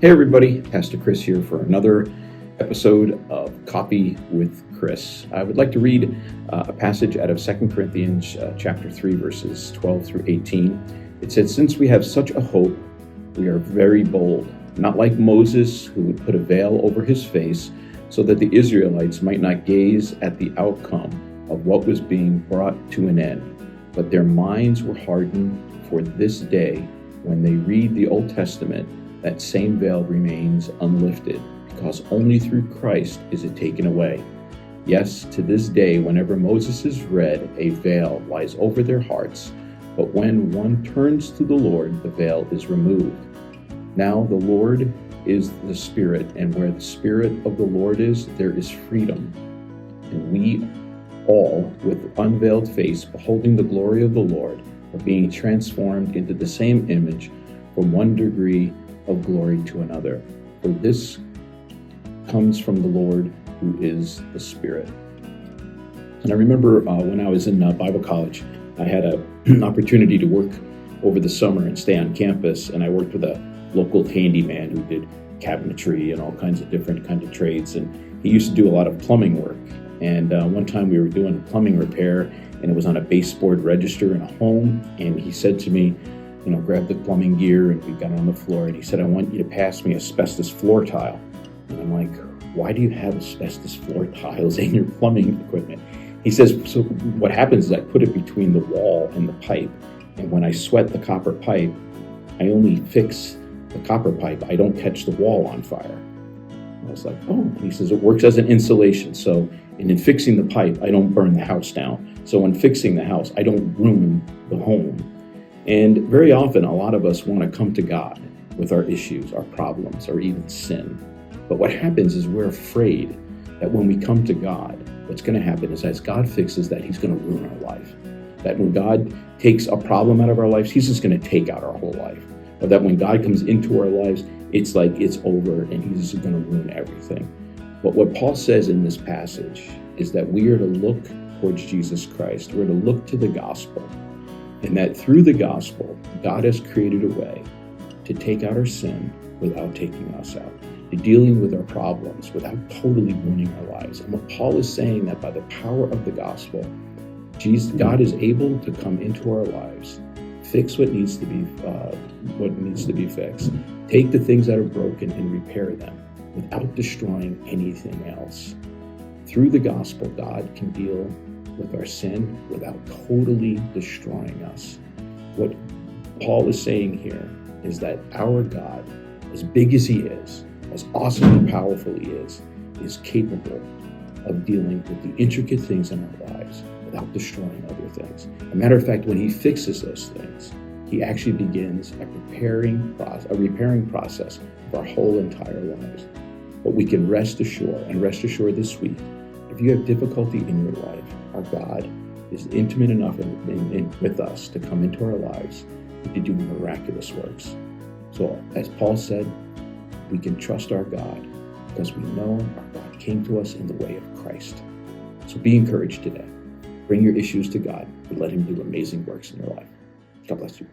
Hey everybody, Pastor Chris here for another episode of Coffee with Chris. I would like to read a passage out of 2 Corinthians chapter 3, verses 12 through 18. It says, "Since we have such a hope, we are very bold, not like Moses, who would put a veil over his face so that the Israelites might not gaze at the outcome of what was being brought to an end. But their minds were hardened for this day. When they read the Old Testament, that same veil remains unlifted, because only through Christ is it taken away. Yes, to this day, whenever Moses is read, a veil lies over their hearts, but when one turns to the Lord, the veil is removed. Now the Lord is the Spirit, and where the Spirit of the Lord is, there is freedom. And we all, with unveiled face, beholding the glory of the Lord, are being transformed into the same image from one degree of glory to another. For this comes from the Lord, who is the Spirit." And I remember when I was in Bible college, I had an opportunity to work over the summer and stay on campus, and I worked with a local handyman who did cabinetry and all kinds of different kinds of trades, and he used to do a lot of plumbing work. And one time we were doing a plumbing repair, and it was on a baseboard register in a home, and he said to me, grab the plumbing gear, and we got on the floor, and he said, "I want you to pass me asbestos floor tile." And I'm like, "Why do you have asbestos floor tiles in your plumbing equipment?" He says, "So what happens is I put it between the wall and the pipe, and when I sweat the copper pipe, I only fix the copper pipe. I don't catch the wall on fire." I was like, "Oh," and he says, "It works as an insulation. So in fixing the pipe, I don't burn the house down. So in fixing the house, I don't ruin the home." And very often, a lot of us want to come to God with our issues, our problems, or even sin. But what happens is we're afraid that when we come to God, what's going to happen is as God fixes that, he's going to ruin our life. That when God takes a problem out of our lives, he's just going to take out our whole life. Or that when God comes into our lives, it's like it's over and he's just going to ruin everything. But what Paul says in this passage is that we are to look towards Jesus Christ. We're to look to the gospel. And that through the gospel, God has created a way to take out our sin without taking us out, to dealing with our problems without totally ruining our lives. And what Paul is saying, that by the power of the gospel, God is able to come into our lives, fix what needs to be fixed, take the things that are broken and repair them without destroying anything else. Through the gospel, God can deal with our sin without totally destroying us. What Paul is saying here is that our God, as big as he is, as awesome and powerful he is capable of dealing with the intricate things in our lives without destroying other things. As a matter of fact, when he fixes those things, he actually begins a repairing process of our whole entire lives. But we can rest assured this week, if you have difficulty in your life, our God is intimate enough with us to come into our lives and to do miraculous works. So, as Paul said, we can trust our God because we know our God came to us in the way of Christ. So be encouraged today. Bring your issues to God and let him do amazing works in your life. God bless you.